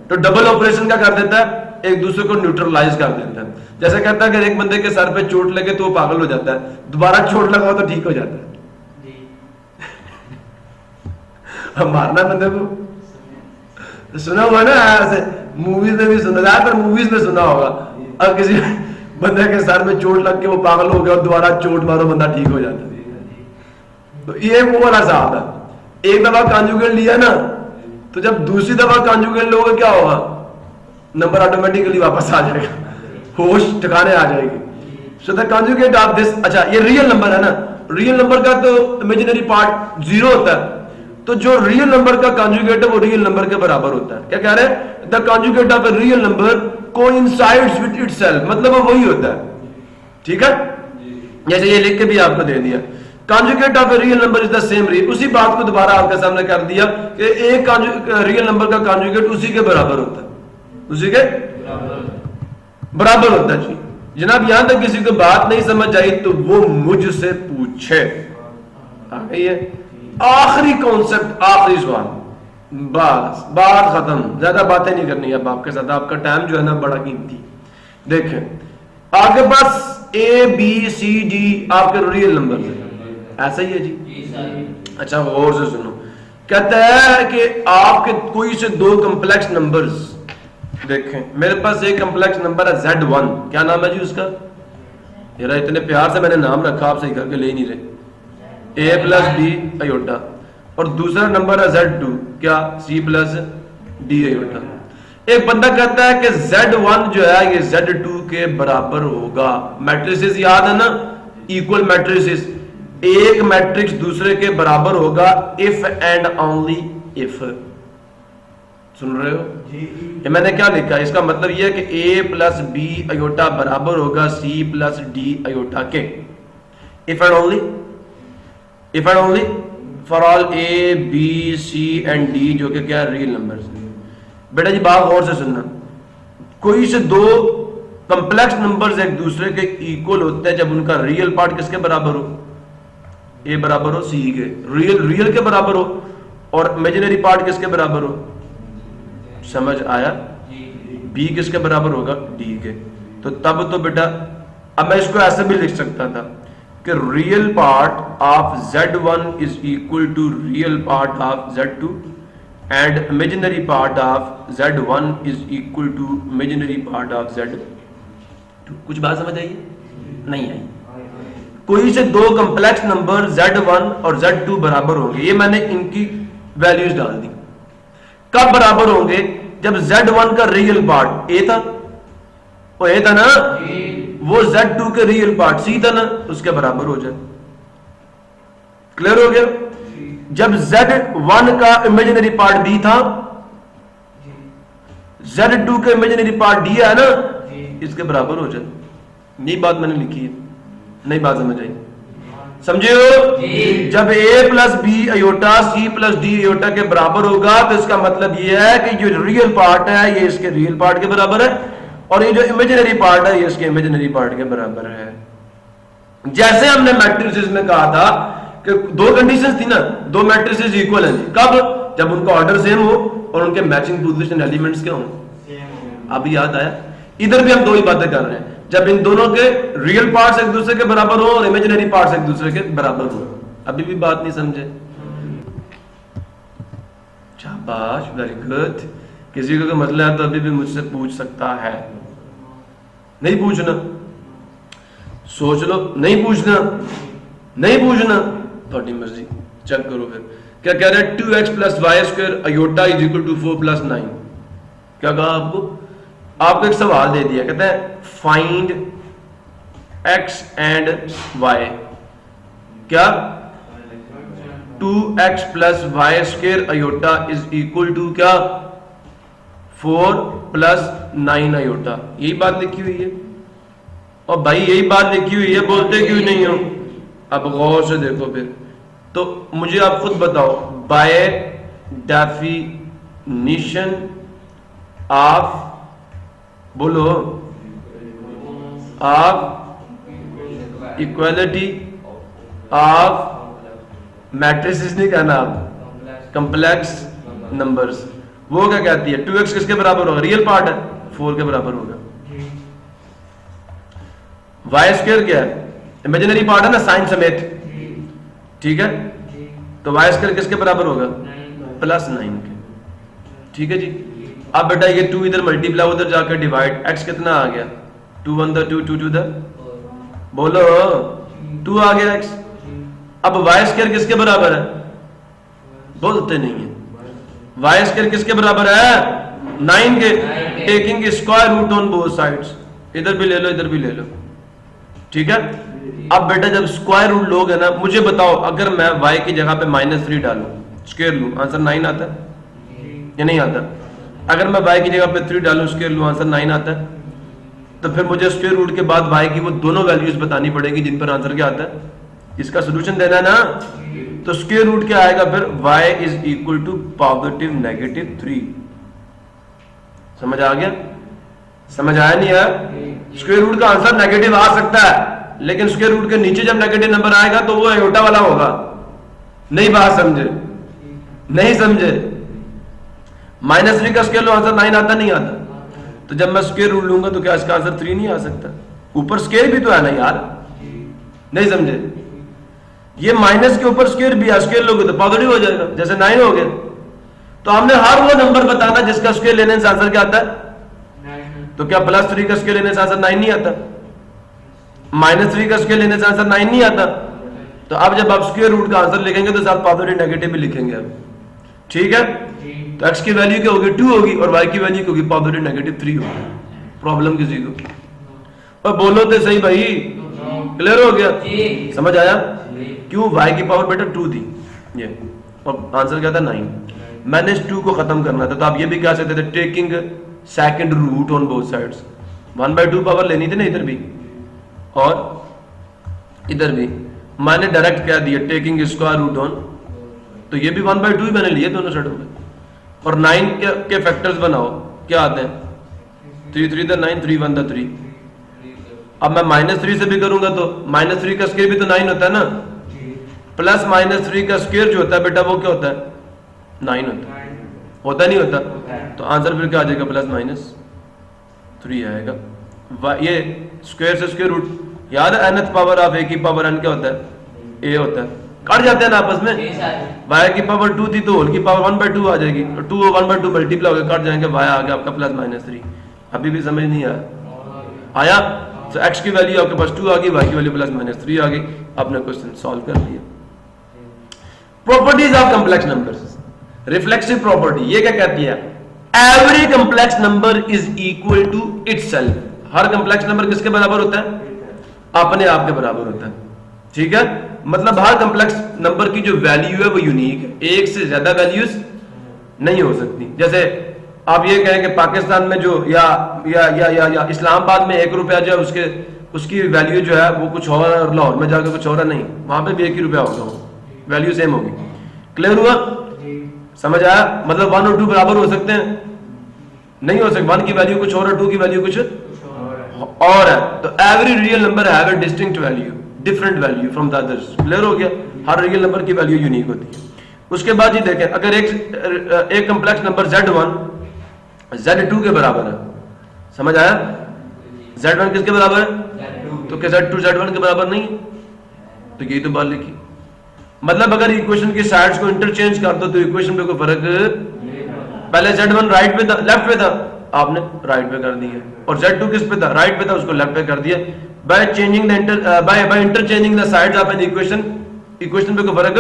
तो डबल ऑपरेशन क्या कर देता है, एक दूसरे को न्यूट्रलाइज कर देता है। जैसे कहता है कि एक बंदे के सर पे चोट लगे तो वो पागल हो जाता है, दोबारा चोट लगाओ तो ठीक हो जाता है। हम मारना बंदे को, सुना हुआ ना ऐसे, मूवीज में भी सुना, ज्यादातर मूवीज में सुना होगा, अब किसी बंदे के सर में चोट लग के वो पागल हो गया और दोबारा चोट मारो बंदा ठीक हो जाता है। तो ये वो वाला साहब है, एक दफा कॉन्जुगेट लिया ना, तो जब दूसरी दफा कॉन्जुगेट लोगे क्या होगा, नंबर ऑटोमेटिकली वापस आ जाएगा, होश ठिकाने आ जाएगी। So the conjugate of this, अच्छा ये रियल नंबर है ना, रियल नंबर का तो इमेजिनरी पार्ट 0 होता है, तो जो रियल नंबर का कॉन्जुगेट है वो रियल नंबर के बराबर होता है। क्या कह रहे हैं, the conjugate of a real number coincides with itself, मतलब वो वही होता है। ठीक है, जैसे ये लिख के भी आपको दे दिया, conjugate of a real number is the same real, उसी बात को दोबारा आपके सामने कर दिया कि एक रियल नंबर का कॉन्जुगेट उसी के बराबर होता है, उसी के बराबर होता है। जी जनाब, यहां तक किसी को बात नहीं समझ आई तो वो मुझसे पूछे। आ गई है आखिरी कॉन्सेप्ट, आखिरी सवाल, बस बात खत्म, ज्यादा बातें नहीं करनी अब आपके साथ, आपका टाइम जो है ना बड़ा कीमती। देखें आगे बस ए बी सी डी आपके रियल नंबर है, ऐसा ही है जी। अच्छा और से सुनो, कहता है कि आपके कोई से 2 कॉम्प्लेक्स नंबर्स, देखें मेरे पास एक कॉम्प्लेक्स नंबर है Z1, क्या नाम है जी उसका, यार इतने प्यार से मैंने नाम रखा, आप सही करके ले ही नहीं रहे, a प्लस बी अयोटा, और दूसरा नंबर है Z2, क्या C प्लस डी अयोटा। एक बंदा कहता है कि Z1 जो है ये Z2 के बराबर होगा, मैट्रिसेस याद है ना, इक्वल मैट्रिसेस, एक मैट्रिक्स दूसरे के बराबर होगा इफ एंड ओनली इफ। सुन रहे हो ये मैंने क्या लिखा, इसका मतलब ये है कि a प्लस बी अयोटा बराबर होगा C प्लस डी अयोटा के, if and only, if and only for all A B C and D जो कि क्या रियल नंबर्स। बेटा जी बात गौर से सुनना, कोई से 2 कॉम्प्लेक्स नंबर्स एक दूसरे के इक्वल होते हैं जब उनका रियल पार्ट किसके बराबर हो, ए बराबर हो सी के, रियल के बराबर हो, और इमेजिनरी पार्ट किसके बराबर हो, समझ आया, बी किसके बराबर होगा, डी के। तो तब तो बेटा अब मैं इसको ऐसे भी लिख सकता था कि real part of Z1 is equal to real part of Z2 and imaginary part of Z1 is equal to imaginary part of Z2। कुछ बात समझ आई नहीं आई? कोई से 2 कॉम्प्लेक्स नंबर Z1 और Z2 बराबर होंगे, ये मैंने इनकी वैल्यूज डाल दी। कब बराबर होंगे, जब Z1 का रियल पार्ट A था, वो A था ना, वो Z2 के रियल पार्ट C था ना, उसके बराबर हो जाए। क्लियर हो गया? जब Z1 का इमेजिनरी पार्ट B था, Z2 का इमेजिनरी पार्ट D है ना, इसके बराबर हो जाए। नई बात मैंने लिखी है, नई बात समझ आई? समझे हो? जब A plus B iota C plus D iota के बराबर होगा तो इसका मतलब यह है कि जो रियल पार्ट है ये इसके रियल पार्ट के बराबर है, और ये जो इमेजिनरी पार्ट है ये इसके इमेजिनरी पार्ट के बराबर है। जैसे हमने मैट्रिसेस में कहा था कि 2 कंडीशंस थी ना, 2 मैट्रिसेस इक्वल हैं। कब? जब उनका ऑर्डर सेम हो और उनके मैचिंग पोजीशन एलिमेंट्स क्या हों। अभी याद आया? इधर भी हम 2 ही बातें कर रहे हैं, जब इन दोनों के रियल पार्ट्स एक दूसरे के बराबर हो और इमेजिनरी पार्ट्स एक दूसरे के बराबर हो। अभी भी बात नहीं समझे? शाबाश, वेरी गुड। किसी को मसला है तो अभी भी मुझसे पूछ सकता है, नहीं पूछना, सोच लो, नहीं पूछना, नहीं पूछना, थोड़ी मर्जी, चेक करो। फिर क्या कह रहे हैं, 2x plus Y square iota is equal to 4 plus 9। क्या कहा आपको? आपको एक सवाल दे दिया, कहते हैं फाइंड x एंड y। क्या 2x plus Y square iota is equal to क्या 4 प्लस 9 अयोटा। यही बात लिखी हुई है। और भाई यही बात लिखी हुई है, बोलते क्यों नहीं हो? अब गौर से देखो फिर तो मुझे आप खुद बताओ, बाय डेफिनिशन ऑफ, बोलो, ऑफ इक्वालिटी ऑफ मैट्रिसेस नहीं कहना आप, कॉम्प्लेक्स नंबर्स, वो क्या कहती है? 2x किसके बराबर होगा? रियल पार्ट है, 4 के बराबर होगा। वाई स्क्वायर क्या है? इमेजिनरी पार्ट है ना, साइन समेत, ठीक है? तो वाई स्क्वायर किसके बराबर होगा? प्लस 9 के, ठीक है जी। अब बेटा ये 2 इधर मल्टीप्लाई, उधर जाकर डिवाइड, x कितना आ गया? 2 1 2 2 2 द, बोलो 2 आ गया x। अब वाई स्क्वायर किसके बराबर है? बोलते नहीं है। वाई स्क्वायर किसके बराबर है? 9 के। Taking square root on both sides, इधर भी ले लो, इधर भी ले लो, ठीक है। अब बेटा जब स्क्वायर रूट लोगे ना, मुझे बताओ, अगर मैं y की जगह पे -3 डालूं, स्क्वायर लूं, आंसर 9 आता है या नहीं आता? अगर मैं y की जगह पे 3 डालूं, स्क्वायर लूं, आंसर 9 आता है। तो फिर मुझे स्क्वायर रूट के बाद y की वो दोनों वैल्यूज बतानी पड़ेगी जिन पर आंसर क्या आता है, इसका सोल्यूशन देना है ना। तो स्क्वायर रूट क्या आएगा फिर? y is equal to positive -3। समझ आ गया? समझ आया नहीं यार? स्क्वायर रूट का आंसर नेगेटिव आ सकता है, लेकिन स्क्वायर रूट के नीचे जब नेगेटिव नंबर आएगा तो वो अयोटा वाला होगा। नहीं बात समझे? नहीं समझे? -3 का स्क्वायर लो, आंसर 9 आता नहीं आता? तो जब मैं स्क्वायर रूट लूंगा तो क्या इसका आंसर 3 नहीं आ सकता? ऊपर स्क्वायर भी तो है ना यार, नहीं समझे? ये माइनस के ऊपर स्क्वायर भी है, स्क्वायर लोगे तो पॉजिटिव हो जाएगा, जैसे 9 हो गया। तो हमने हर वो नंबर बताना जिसका स्क्वायर लेने से आंसर क्या आता है। तो क्या +3 का स्क्वायर लेने से आंसर 9 नहीं आता? -3 का स्क्वायर लेने से आंसर 9 नहीं आता? तो अब जब आप स्क्वायर रूट का आंसर लिखेंगे तो साथ पॉजिटिव नेगेटिव भी लिखेंगे आप, ठीक है। तो x की वैल्यू क्या होगी? 2 होगी, और y की वैल्यू क्या होगी? पॉजिटिव नेगेटिव 3 होगी। प्रॉब्लम किसी को? और बोलो तो सही भाई, क्लियर हो गया? समझ आया? क्यों? y की पावर बेटा 2 थी ये, और आंसर क्या था? 9। मैंने इस 2 को खत्म करना था, तो आप ये भी कह सकते थे taking second root on both sides. 1/2 power लेनी थी ना इधर भी और इधर भी, मैंने डायरेक्ट कह दिया टेकिंग स्क्वायर रूट ऑन, तो ये भी 1/2 ही मैंने लिए दोनों साइडों पे। और 9 के फैक्टर्स बनाओ, क्या आते हैं? 3 3 द 9, 3 1 द 3। अब मैं -3 से भी करूंगा तो -3 का स्क्वायर भी तो 9 होता है ना, प्लस -3 का स्क्वायर जो होता है बेटा वो क्या होता है? 9 होता है, होता नहीं होता? तो आंसर फिर क्या आ जाएगा? +-3 आएगा। ये स्क्वायर से स्क्वायर रूट याद है, nth पावर ऑफ a की पावर n क्या होता है? a होता है। कट जाते हैं ना आपस में, y की पावर 2 थी तो होल की पावर 1/2 आ जाएगी, और 2 और 1/2 मल्टीप्लाई होकर कट जाएंगे, y आ गया आपका +-3। अभी भी समझ नहीं आया? तो x की वैल्यू आपके पास 2 आ गई, y की वैल्यू +-3 आ गई, आपने क्वेश्चन सॉल्व कर लिया। Properties of complex numbers, reflexive property, ये क्या कहती है? Every complex number is equal to itself. हर कॉम्प्लेक्स नंबर किसके बराबर होता है? अपने आप के बराबर होता है, ठीक है। मतलब हर कॉम्प्लेक्स नंबर की जो वैल्यू है वो यूनिक है, एक से ज्यादा वैल्यूज नहीं हो सकती। जैसे आप ये कहें कि पाकिस्तान में जो या इस्लामाबाद में 1 रुपया जो है उसकी वैल्यू जो है वो कुछ और है, और लाहौर में जाकर कुछ और है, नहीं, वहां पे भी 1 ही रुपया होगा, वैल्यू सेम होगी। क्लियर हुआ? समझ आया? मतलब 1 और 2 बराबर हो सकते हैं? नहीं हो सकते, 1 की वैल्यू कुछ और 2 की वैल्यू कुछ और है। तो every real number have a distinct value, different value from the others. Clear हो गया? हर रियल नंबर की वैल्यू यूनिक होती है। उसके बाद ये देखें, अगर एक कॉम्प्लेक्स नंबर Z1 Z2 के बराबर है, समझ आया? Z1 किसके बराबर है? तो क्या Z2 Z1 के बराबर नहीं है? तो यही तो बात लिखी। मतलब अगर इक्वेशन की साइड्स को इंटरचेंज कर दो तो इक्वेशन पे कोई फर्क पहले Z1 राइट पे था, लेफ्ट पे था, आपने राइट पे कर दिया, और Z2 किस पे था, राइट पे था, उसको लेफ्ट पे कर दिया। By changing the interchanging the sides of an equation पे कोई फर्क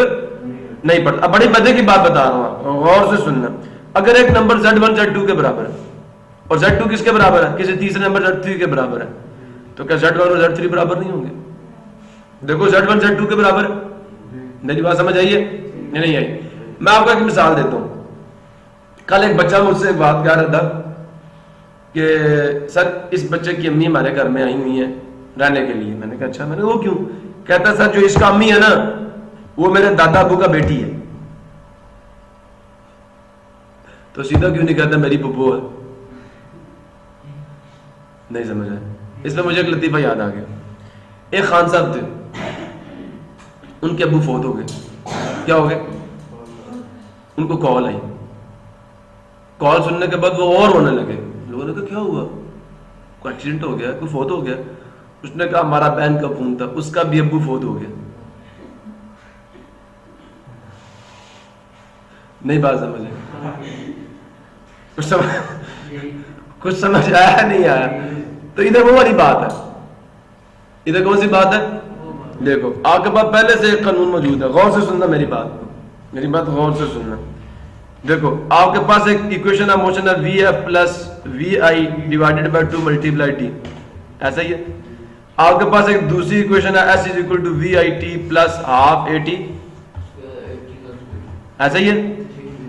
नहीं पड़ता। अब बड़ी मजे की बात बता रहा हूं, गौर से सुनना। अगर एक नंबर Z1 Z2 के बराबर है और Z2 किसके बराबर है, किसी तीसरे नंबर Z3 के बराबर है, तो क्या Z1 और Z3 बराबर नहीं होंगे? देखो Z1 Z2 के बराबर है। मेरी बात समझ आई है? नहीं आई? मैं आपको एक मिसाल देता हूं। कल एक बच्चा मुझसे एक बात कह रहा था कि सर इस बच्चे की अम्मी हमारे घर में आई हुई है रहने के लिए। मैंने कहा अच्छा। मैंने वो क्यों? कहता सर जो इसका अम्मी है ना वो मेरे दादा अबू का बेटी है। तो सीधा क्यों नहीं कहता मेरी पुप्पो है? नहीं समझ आया? इसमें मुझे एक लतीफा याद आ गया। एक खान साहब थे, उनके अब्बू फौत हो गए। क्या हो गए? उनको कॉल आई। कॉल सुनने के बाद वो और रोने लगे। लोगों ने कहा क्या हुआ? कोई एक्सीडेंट हो गया, कोई फौत हो गया? उसने कहा हमारा बहन का खून था, उसका भी अब्बू फौत हो गया। नहीं बात समझ आई? कुछ समझ आया नहीं आया? तो इधर वो वाली बात है। इधर कौन सी बात है? देखो आपके पास पहले से एक कानून मौजूद है, गौर से सुनना मेरी बात गौर से सुनना। देखो आपके पास एक इक्वेशन ऑफ मोशन है Vf plus Vi divided by 2 multiply t, ऐसा ही है। आपके पास एक दूसरी इक्वेशन है S is equal to Vit plus half AT, ऐसा ही है।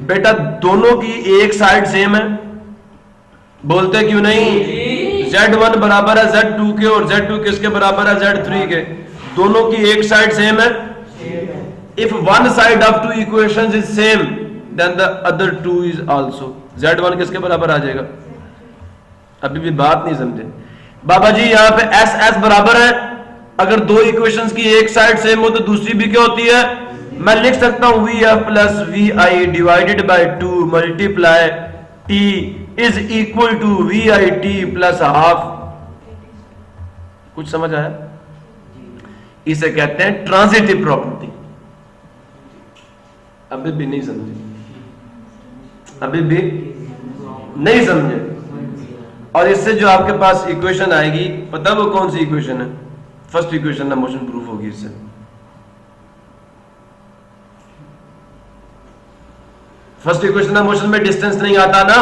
बेटा दोनों की एक साइड सेम है, बोलते क्यों नहीं? Z1 बराबर है Z2 के और Z2 किसके बराबर है? Z3 के। दोनों की एक साइड सेम है। If one side of two equations is same then the other two is also. Z1 किसके बराबर आ जाएगा? अभी भी बात नहीं समझे बाबा जी। यहाँ पे S S बराबर है। अगर दो इक्वेशंस की एक साइड सेम हो तो दूसरी भी क्या होती है? मैं लिख सकता हूं Vf plus Vi divided by 2 multiply t is equal to Vit plus half. कुछ समझ आया? इसे कहते हैं ट्रांजिटिव प्रॉपर्टी। अभी भी नहीं समझे? अभी भी नहीं समझे? और इससे जो आपके पास इक्वेशन आएगी, पता वो कौन सी इक्वेशन है? फर्स्ट इक्वेशन ना मोशन प्रूफ होगी इससे। फर्स्ट इक्वेशन ऑफ मोशन में डिस्टेंस नहीं आता ना,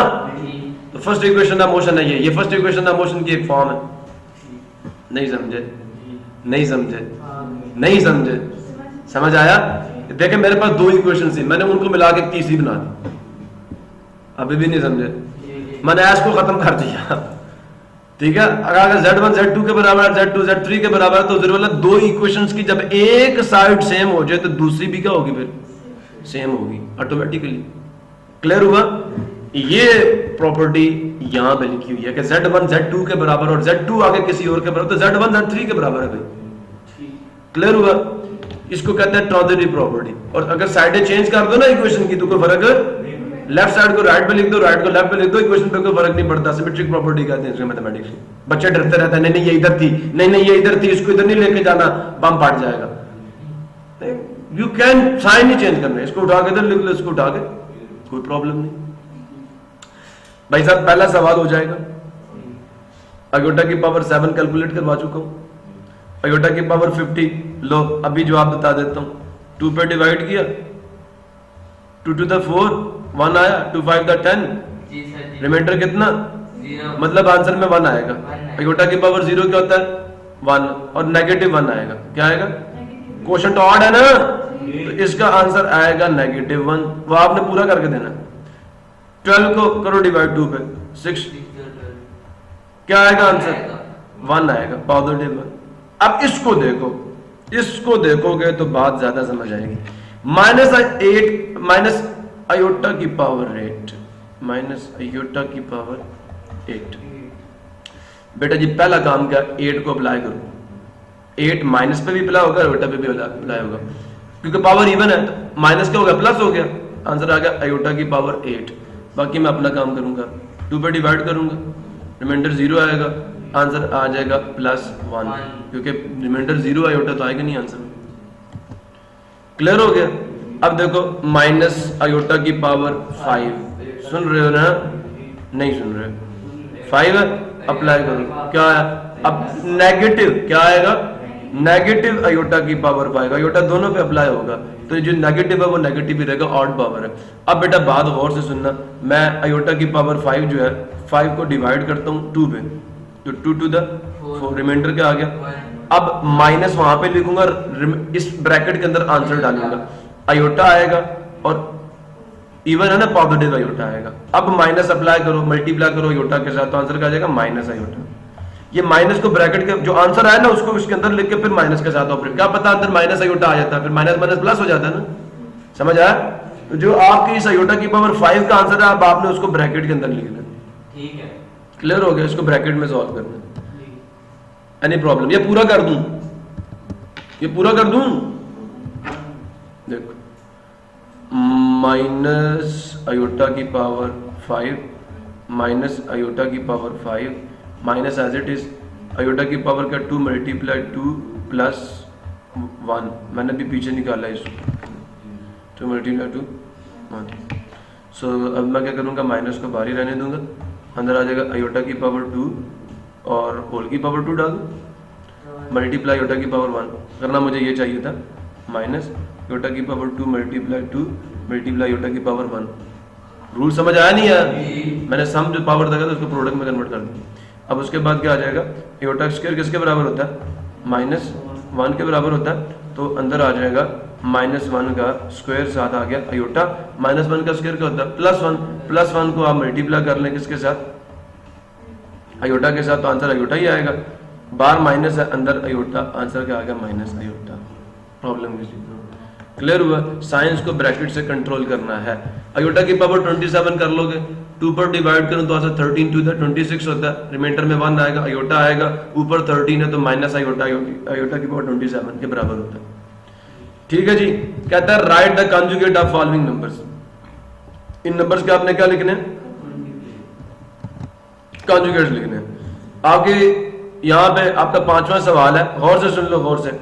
तो फर्स्ट इक्वेशन ऑफ मोशन है ये फर्स्ट इक्वेशन ऑफ मोशन की एक फॉर्म है। नहीं समझे? नहीं समझे? नहीं समझे? समझ आया? देखे मेरे पास दो इक्वेशन थी, मैंने उनको मिला के तीसरी बना दी। अभी भी नहीं समझे? मैंने एस को खत्म कर दिया। ठीक है, अगर Z1 Z2 के बराबर है, Z2 Z3 के बराबर है, तो जरूर वाला दो इक्वेशंस की जब एक साइड सेम हो जाए तो दूसरी भी क्या होगी? फिर सेम होगी ऑटोमेटिकली। क्लियर हुआ? ये प्रॉपर्टी यहां पे लिखी हुई है कि Z1 Z2 के बराबर और Z2 आगे किसी और के बराबर, तो Z1 Z3 के बराबर है भाई। क्लियर हुआ? इसको कहते हैं ट्रांजिटिव प्रॉपर्टी। और अगर साइडें चेंज कर दो ना इक्वेशन की तो कोई फर्क, लेफ्ट साइड को राइट पे लिख दो, राइट को लेफ्ट पे लिख दो, इक्वेशन पे कोई फर्क नहीं पड़ता। सिमेट्रिक प्रॉपर्टी कहते हैं इसको मैथमेटिक्स में। बच्चे डरते रहते हैं, नहीं ये इधर थी, नहीं ये इधर थी, इसको इधर नहीं लेके जाना, बम फट जाएगा। यू कैन साइन नहीं चेंज करना, इसको उठा के इधर लिख लो, इसको उठा के, कोई प्रॉब्लम नहीं। भाई साहब पहला सवाल हो जाएगा। आयोटा की पावर 7 कैलकुलेट करवा चुका हूं। आयोटा की पावर 50, लो अभी जवाब बता देता हूं। 2 पे डिवाइड किया, 2 to the 4 1 आया, 2 5 the 10, रिमाइंडर कितना? 0। मतलब आंसर में 1 आएगा। आयोटा की पावर 0 क्या होता है? 1, और नेगेटिव 1 आएगा। क्या आएगा? क्वोशंट ऑड है ना, तो इसका आंसर आएगा -1। वो आपने पूरा करके देना। 12 को करो डिवाइड 2 पे, 6, क्या आएगा आंसर? 1 आएगा, पॉजिटिव 1। अब इसको देखो, इसको देखोगे तो बात ज्यादा समझ आएगी। -8 माइनस आयोटा की पावर 8 माइनस आयोटा की पावर 8। बेटा जी पहला काम क्या? 8 को अप्लाई करो। 8 माइनस पे भी अप्लाई होगा, आयोटा पे भी अप्लाई होगा, क्योंकि पावर इवन है। तो माइनस क्या हो गया? प्लस हो गया। आंसर आ गया आयोटा की पावर 8। बाकी मैं अपना काम करूंगा, 2 पे डिवाइड करूंगा, रिमाइंडर 0 आएगा, आंसर आ जाएगा +1, क्योंकि रिमाइंडर 0 आयोटा तो आएगा नहीं आंसर में। क्लियर हो गया? अब देखो माइनस आयोटा की पावर 5 सुन रहे हो ना? नहीं सुन रहे हो? 5 है, अप्लाई करो, क्या है अब नेगेटिव, क्या आएगा नेगेटिव अयोटा की पावर 5, अयोटा दोनों पे अप्लाई होगा, तो जो नेगेटिव है वो नेगेटिव ही रहेगा, ऑड पावर है। अब बेटा बात गौर से सुनना, मैं अयोटा की पावर 5 जो है 5 को डिवाइड करता हूँ 2 पे, तो 2 टू द 4, रिमाइंडर क्या आ गया। अब माइनस वहां पे लिखूंगा, इस ब्रैकेट के अंदर आंसर डालूंगा, अयोटा आएगा और इवन है ना पॉजिटिव अयोटा आएगा। अब माइनस अप्लाई करो, मल्टीप्लाई करो अयोटा के साथ, तो आंसर क्या आ जाएगा माइनस अयोटा। ये माइनस को ब्रैकेट के जो आंसर आया ना उसको उसके अंदर लिख के फिर माइनस के साथ ऑपरेट, क्या पता अंदर माइनस अयोटा आ जाता है, फिर माइनस माइनस प्लस हो जाता है ना, समझ आया? तो जो आपकी इस अयोटा की पावर 5 का आंसर है, अब आपने उसको ब्रैकेट के अंदर लिखना, ठीक है, क्लियर हो गया? इसको ब्रैकेट में सॉल्व करना, एनी प्रॉब्लम? ये पूरा कर दूं, ये पूरा कर दूं, देखो माइनस अयोटा की पावर 5 माइनस अयोटा की power 5 minus as it is iota की पावर का 2 मल्टीप्लाई 2 प्लस 1, मैंने भी पीछे निकाला है इसको, 2 मल्टीप्लाई 2 1। सो अब मैं क्या करूँगा, माइनस को बाहर ही रहने दूंगा, अंदर आ जाएगा अयोटा की पावर 2 और होल की पावर 2 डाल दूँ, मल्टीप्लाई अयोटा की पावर 1 करना मुझे ये चाहिए था, माइनस अयोटा की पावर 2 मल्टीप्लाई 2 मल्टीप्लाई अयोटा की पावर 1। रूल समझ आया नहीं यार? मैंने सम जो पावर देखा था उसको प्रोडक्ट में कन्वर्ट कर दिया। अब उसके बाद क्या आ जाएगा, अयोटा स्क्वायर किसके बराबर होता है, -1 के बराबर होता है, तो अंदर आ जाएगा -1 का स्क्वायर, साथ आ गया अयोटा, -1 का स्क्वायर क्या होता है +1, +1 को आप मल्टीप्लाई कर लें किसके साथ, अयोटा के साथ, तो आंसर अयोटा ही आएगा, बाहर माइनस है अंदर अयोटा, आंसर क्या आ गया माइनस अयोटा। प्रॉब्लम किसी को क्लियर हुआ? साइंस को ब्रैकेट से कंट्रोल करना है। अयोटा की पावर 27 कर लोगे, 2 पर डिवाइड करूं तो आंसर 13 टू द 26 होता है, रिमाइंडर में 1 आएगा, अयोटा आएगा, ऊपर 13 है तो माइनस अयोटा, अयोटा की पावर 27 के बराबर होता है। ठीक है जी, कहता है right the conjugate of following numbers. In numbers के आपने क्या लिखने हैं, कंजुगेट्स लिखने हैं। आगे यहाँ पे आपका 5वां सवाल है, गौर से सुन लो, गौर से।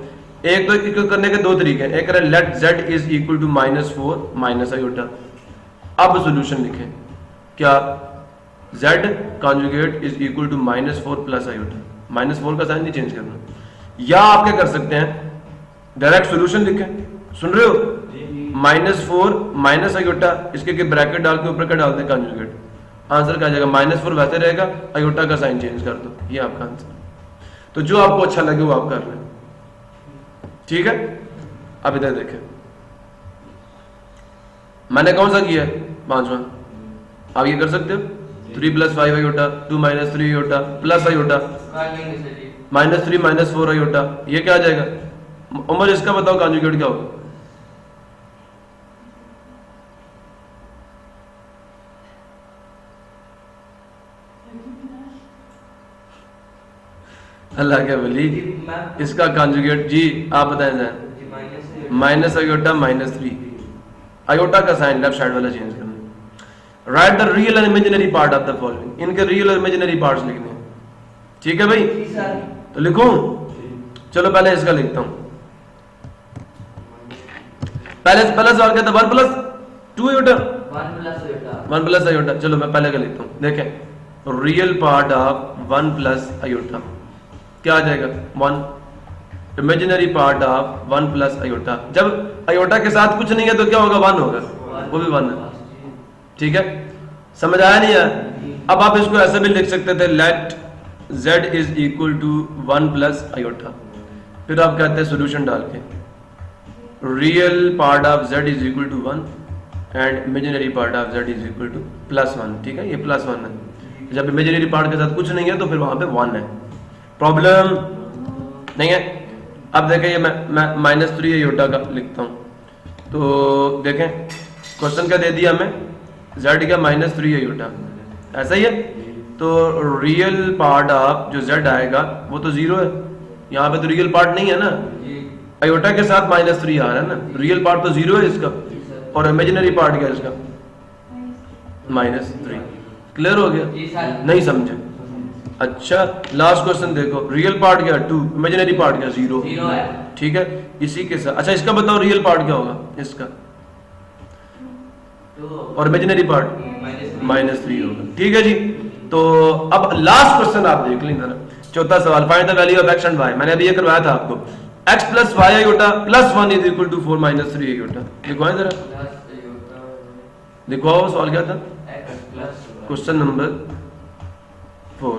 एक तो इसको करने के 2 तरीके हैं, एक है let z is equal to -4 minus iota. अब सॉल्यूशन लिखें, क्या z conjugate is equal to -4 plus iota, -4 का साइन नहीं चेंज करना, या आप क्या कर सकते हैं डायरेक्ट सॉल्यूशन लिखें, सुन रहे हो, -4 माइनस अयोटा, इसके ब्रैकेट डाल के ऊपर का डाल दें कॉन्जुगेट, आंसर क्या आ जाएगा -4 वैसे रहेगा, अयोटा का साइन चेंज कर दो, ये आपका आंसर। तो जो आपको अच्छा लगे वो आप कर लें, ठीक है? अब इधर देखें, मैंने कौन सा किया है 5वां, आप ये कर सकते हो 3 + 5 iota, 2 - 3 iota plus iota, -3 - 4 iota, ये क्या आ जाएगा? उमर इसका बताओ कॉन्जुगेट क्या होगा? अल्लाह के वली, इसका कॉन्जुगेट जी आप बताएं सर, माइनस अयोटा -3, अयोटा का साइन लेफ्ट साइड वाला चेंज करना। Right the real and imaginary part of the following, इनके रियल और इमेजिनरी पार्ट्स लिखने हैं, ठीक है भाई? तो लिखूं, चलो पहले इसका लिखता हूं, पहले सवाल क्या था, 1 + 2 अयोटा, 1 प्लस अयोटा, चलो मैं पहले का लिखता हूं, देखें real part of 1 plus aorta क्या आ जाएगा 1, imaginary part of 1 plus aorta, जब अयोटा के साथ कुछ नहीं है तो क्या होगा 1 होगा, वो भी 1 है, ठीक है? समझ आया नहीं यार? अब आप इसको ऐसे भी लिख सकते थे, let z is equal to 1 plus iota, फिर आप कहते हैं सोल्यूशन डाल के real part of z is equal to 1 and imaginary part of z is equal to +1, ठीक है? ये +1 है, जब इमेजिनरी पार्ट के साथ कुछ नहीं है तो फिर वहां पे 1 है, प्रॉब्लम नहीं है। अब देखें ये मैं -3 अयोटा का लिखता हूं, तो देखें क्वेश्चन क्या दे दिया हमें, z का -3 अयोटा, ऐसा ही है, तो रियल पार्ट ऑफ जो z आएगा वो तो 0 है, यहाँ पे तो रियल पार्ट नहीं है ना, अयोटा के साथ -3 आ रहा है ना, रियल पार्ट तो 0 है इसका, और इमेजिनरी पार्ट क्या है इसका -3। क्लियर हो गया? नहीं समझे? अच्छा लास्ट क्वेश्चन देखो, रियल पार्ट क्या 2, इमेजिनरी पार्ट क्या 0 है, ठीक है? इसी के साथ अच्छा इसका बताओ रियल पार्ट क्या होगा इसका, और इमेजिनरी पार्ट -3 होगा। ठीक है जी। तो अब लास्ट क्वेश्चन आप देख लें जरा, चौथा सवाल, find the value of x and y। मैंने अभी ये करवाया था आपको, x plus y iota plus 1 is equal to 4 minus 3 iota. लिखवाएं जरा, लिखवाओ सवाल क्या था, question number 4,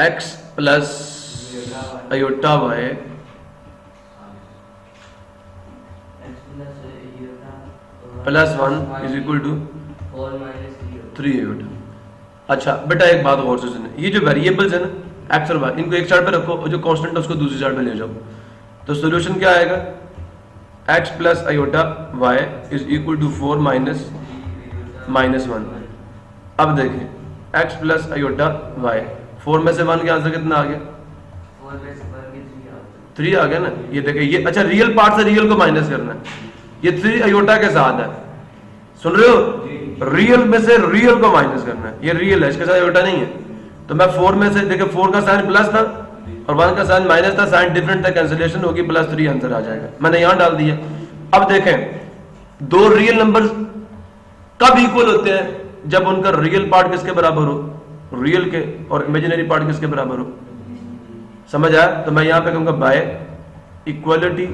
x plus iota y plus 1 is equal to 3 iota. अच्छा बेटा एक बात और से सुने, ये जो वेरिएबल्स है ना एक्स और वाई, इनको एक साइड पे रखो और जो कांस्टेंट है उसको दूसरी साइड पे ले जाओ, तो सॉल्यूशन क्या आएगा, x plus iota Y is equal to 4 minus 1। अब देखें x प्लस आयोटा वाई, 4 में से 1 के आंसर कितना आ गया, 3 आ गया ना। ये देखें ये, अच्छा रियल पार्ट से रियल को माइनस करना है, ये 3 आयोटा के साथ है, सुन रहे हो, रियल में से रियल को माइनस करना है, ये रियल है इसके साथ आयोटा नहीं है। तो मैं 4 में से देखिए 4 का साइन प्लस था और 1 का साइन माइनस था, साइन डिफरेंट था, कैंसिलेशन होगी, +3 आंसर आ जाएगा, मैंने यहां डाल दिया। अब देखें दो रियल नंबर कब इक्वल होते हैं, जब उनका रियल पार्ट किसके बराबर हो, रियल के, और इमेजिनरी पार्ट किसके बराबर हो, समझ आया। तो मैं यहां पे कहूंगा bye equality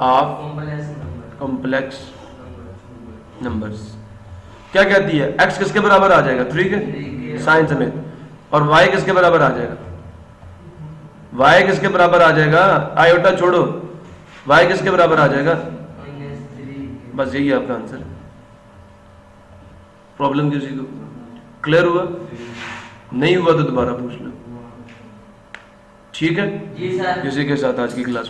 of complex numbers. क्या कहती है, x किसके बराबर आ जाएगा, 3 के साइन समेत, और y किसके बराबर आ जाएगा, y किसके बराबर आ जाएगा, आयोटा छोड़ो, y किसके बराबर आ जाएगा, बस यही आपका आंसर। प्रॉब्लम किसी को क्लियर हुआ, नहीं हुआ तो दोबारा पूछ लो, ठीक है। जी सर। इसी के साथ आज की क्लास